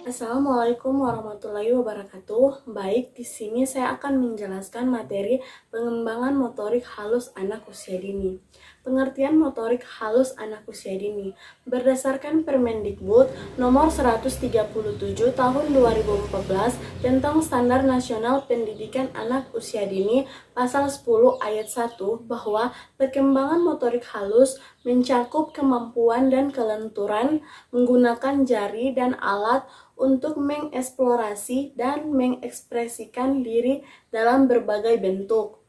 Assalamualaikum warahmatullahi wabarakatuh. Baik, di sini saya akan menjelaskan materi pengembangan motorik halus anak usia dini. Pengertian motorik halus anak usia dini berdasarkan Permendikbud nomor 137 tahun 2014 tentang Standar Nasional Pendidikan Anak Usia Dini pasal 10 ayat 1 bahwa perkembangan motorik halus mencakup kemampuan dan kelenturan menggunakan jari dan alat untuk mengeksplorasi dan mengekspresikan diri dalam berbagai bentuk.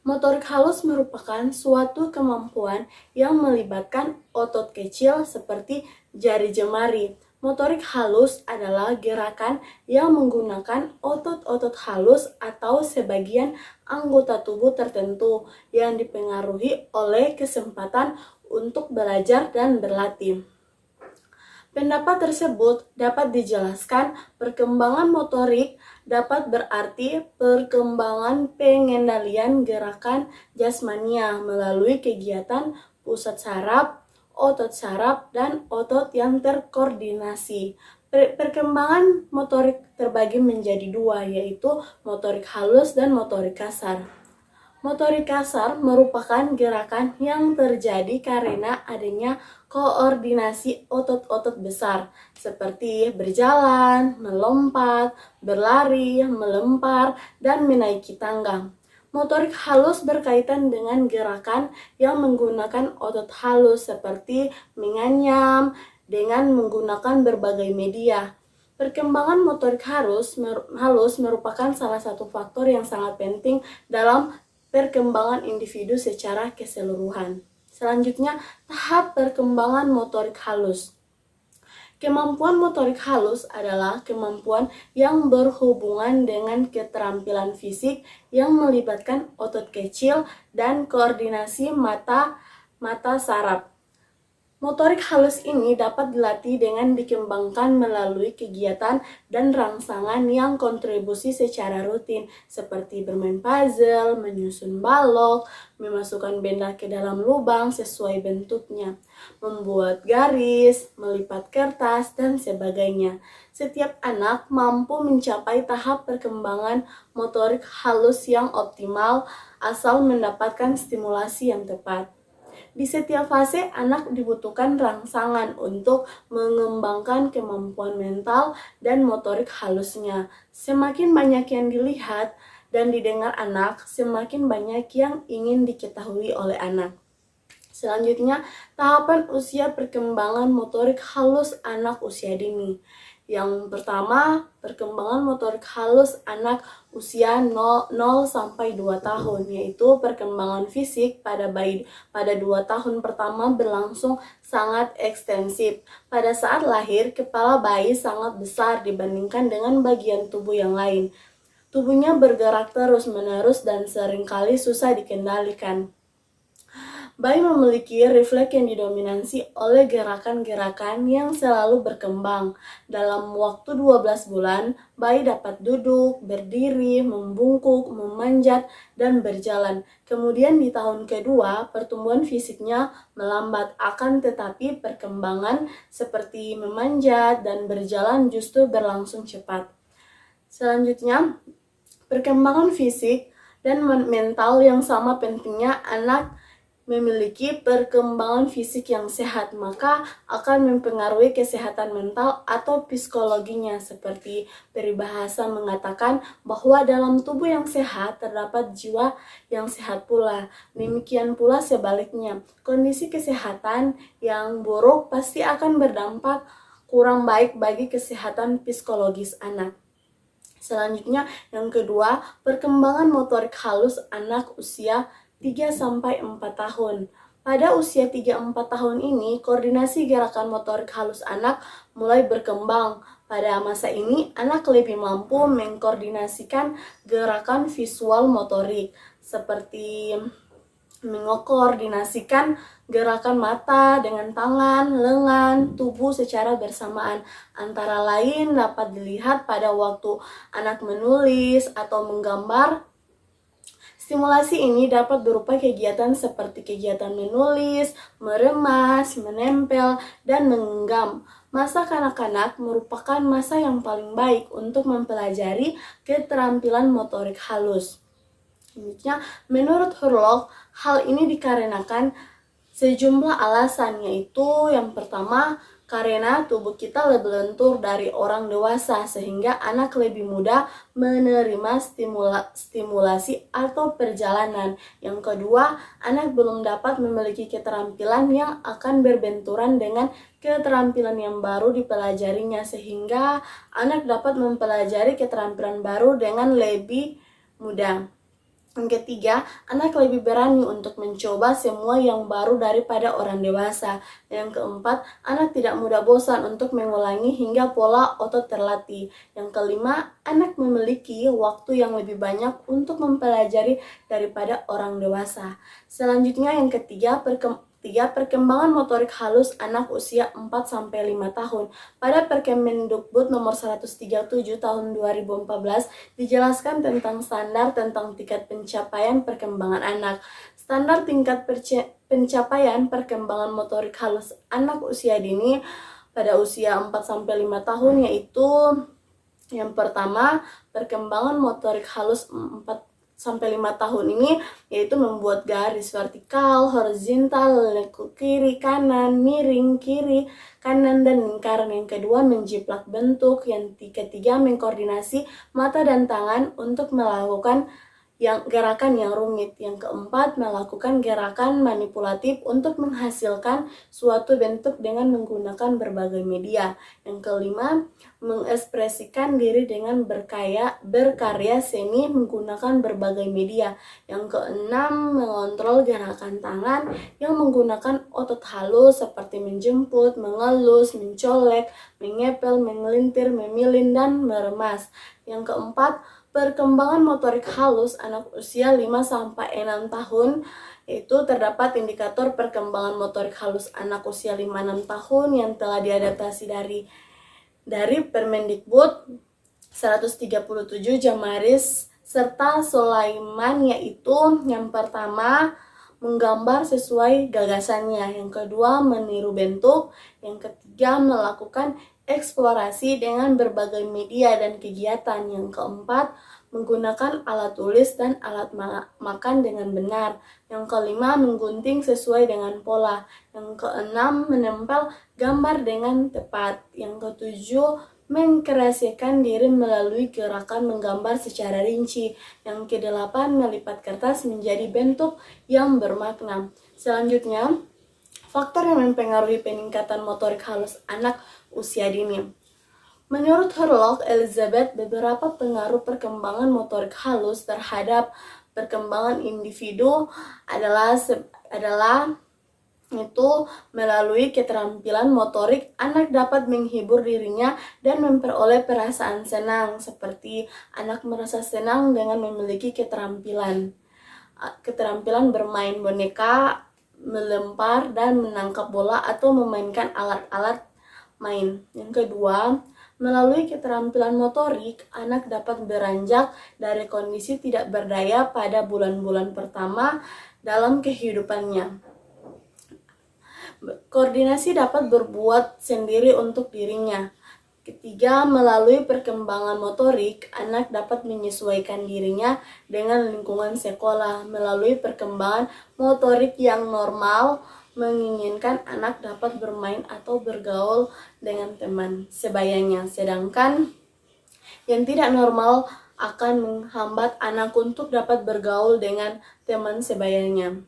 Motorik halus merupakan suatu kemampuan yang melibatkan otot kecil seperti jari jemari. Motorik halus adalah gerakan yang menggunakan otot-otot halus atau sebagian anggota tubuh tertentu yang dipengaruhi oleh kesempatan untuk belajar dan berlatih. Pendapat tersebut dapat dijelaskan perkembangan motorik dapat berarti perkembangan pengendalian gerakan jasmania melalui kegiatan pusat saraf, otot saraf, dan otot yang terkoordinasi. Perkembangan motorik terbagi menjadi dua, yaitu motorik halus dan motorik kasar. Motorik kasar merupakan gerakan yang terjadi karena adanya koordinasi otot-otot besar seperti berjalan, melompat, berlari, melempar, dan menaiki tangga. Motorik halus berkaitan dengan gerakan yang menggunakan otot halus seperti menganyam dengan menggunakan berbagai media. Perkembangan motorik halus merupakan salah satu faktor yang sangat penting dalam perkembangan individu secara keseluruhan. Selanjutnya, tahap perkembangan motorik halus. Kemampuan motorik halus adalah kemampuan yang berhubungan dengan keterampilan fisik yang melibatkan otot kecil dan koordinasi mata saraf. Motorik halus ini dapat dilatih dengan dikembangkan melalui kegiatan dan rangsangan yang kontribusi secara rutin, seperti bermain puzzle, menyusun balok, memasukkan benda ke dalam lubang sesuai bentuknya, membuat garis, melipat kertas, dan sebagainya. Setiap anak mampu mencapai tahap perkembangan motorik halus yang optimal asal mendapatkan stimulasi yang tepat. Di setiap fase, anak dibutuhkan rangsangan untuk mengembangkan kemampuan mental dan motorik halusnya. Semakin banyak yang dilihat dan didengar anak, semakin banyak yang ingin diketahui oleh anak. Selanjutnya, tahapan usia perkembangan motorik halus anak usia dini. Yang pertama, perkembangan motorik halus anak usia 0 sampai 2 tahun, yaitu perkembangan fisik pada bayi pada 2 tahun pertama berlangsung sangat ekstensif. Pada saat lahir, kepala bayi sangat besar dibandingkan dengan bagian tubuh yang lain. Tubuhnya bergerak terus-menerus dan seringkali susah dikendalikan. Bayi memiliki refleks yang didominasi oleh gerakan-gerakan yang selalu berkembang. Dalam waktu 12 bulan, bayi dapat duduk, berdiri, membungkuk, memanjat, dan berjalan. Kemudian di tahun kedua, pertumbuhan fisiknya melambat, akan tetapi perkembangan seperti memanjat dan berjalan justru berlangsung cepat. Selanjutnya, perkembangan fisik dan mental yang sama pentingnya. Anak memiliki perkembangan fisik yang sehat, maka akan mempengaruhi kesehatan mental atau psikologinya, seperti peribahasa mengatakan bahwa dalam tubuh yang sehat terdapat jiwa yang sehat pula. Demikian pula sebaliknya, kondisi kesehatan yang buruk pasti akan berdampak kurang baik bagi kesehatan psikologis anak. Selanjutnya, yang kedua, perkembangan motorik halus anak usia 3-4 tahun. Pada usia 3-4 tahun ini, koordinasi gerakan motorik halus anak mulai berkembang. Pada masa ini, anak lebih mampu mengkoordinasikan gerakan visual motorik, seperti mengkoordinasikan gerakan mata dengan tangan, lengan, tubuh secara bersamaan. Antara lain dapat dilihat pada waktu anak menulis atau menggambar. Stimulasi ini dapat berupa kegiatan seperti kegiatan menulis, meremas, menempel, dan menggenggam. Masa kanak-kanak merupakan masa yang paling baik untuk mempelajari keterampilan motorik halus. Selanjutnya, menurut Hurlock, hal ini dikarenakan sejumlah alasan, yaitu yang pertama, karena tubuh kita lebih lentur dari orang dewasa sehingga anak lebih mudah menerima stimulasi atau perjalanan. Yang kedua, anak belum dapat memiliki keterampilan yang akan berbenturan dengan keterampilan yang baru dipelajarinya sehingga anak dapat mempelajari keterampilan baru dengan lebih mudah. Yang ketiga, anak lebih berani untuk mencoba semua yang baru daripada orang dewasa. Yang keempat, anak tidak mudah bosan untuk mengulangi hingga pola otot terlatih. Yang kelima, anak memiliki waktu yang lebih banyak untuk mempelajari daripada orang dewasa. Selanjutnya yang ketiga, perkembangan motorik halus anak usia 4-5 tahun. Pada Perkemendikbud nomor 137 tahun 2014 dijelaskan tentang standar tentang tingkat pencapaian perkembangan anak. Standar tingkat pencapaian perkembangan motorik halus anak usia dini pada usia 4-5 tahun yaitu yang pertama, perkembangan motorik halus 4-5 tahun ini yaitu membuat garis vertikal, horizontal, lekuk kiri, kanan, miring, kiri, kanan, dan lingkaran. Yang kedua, menjiplak bentuk. Yang ketiga, mengkoordinasi mata dan tangan untuk melakukan gerakan yang rumit. Yang keempat, melakukan gerakan manipulatif untuk menghasilkan suatu bentuk dengan menggunakan berbagai media. Yang kelima, mengekspresikan diri dengan berkarya seni menggunakan berbagai media. Yang keenam, mengontrol gerakan tangan yang menggunakan otot halus seperti menjemput, mengelus, mencolek, mengepel, mengelintir, memilin, dan meremas. Yang keempat, perkembangan motorik halus anak usia 5-6 tahun, yaitu terdapat indikator perkembangan motorik halus anak usia 5-6 tahun yang telah diadaptasi dari Permendikbud 137 Jamaris serta Sulaiman, yaitu yang pertama, menggambar sesuai gagasannya, yang kedua, meniru bentuk, yang ketiga, melakukan eksplorasi dengan berbagai media dan kegiatan, yang keempat, menggunakan alat tulis dan alat makan dengan benar, yang kelima, menggunting sesuai dengan pola, yang keenam, menempel gambar dengan tepat, yang ketujuh, mengkreasikan diri melalui gerakan menggambar secara rinci, yang kedelapan, melipat kertas menjadi bentuk yang bermakna. Selanjutnya, faktor yang mempengaruhi peningkatan motorik halus anak usia dini. Menurut Hurlock Elizabeth, beberapa pengaruh perkembangan motorik halus terhadap perkembangan individu adalah itu melalui keterampilan motorik, anak dapat menghibur dirinya dan memperoleh perasaan senang, seperti anak merasa senang dengan memiliki keterampilan bermain boneka, melempar dan menangkap bola atau memainkan alat-alat main. Yang kedua, melalui keterampilan motorik, anak dapat beranjak dari kondisi tidak berdaya pada bulan-bulan pertama dalam kehidupannya. Koordinasi dapat berbuat sendiri untuk dirinya. Ketiga, melalui perkembangan motorik, anak dapat menyesuaikan dirinya dengan lingkungan sekolah. Melalui perkembangan motorik yang normal, menginginkan anak dapat bermain atau bergaul dengan teman sebayanya. Sedangkan yang tidak normal akan menghambat anak untuk dapat bergaul dengan teman sebayanya.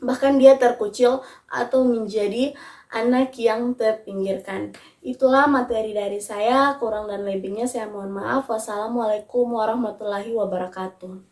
Bahkan dia terkucil atau menjadi anak yang terpinggirkan. Itulah materi dari saya, kurang dan lebihnya saya mohon maaf. Wassalamualaikum warahmatullahi wabarakatuh.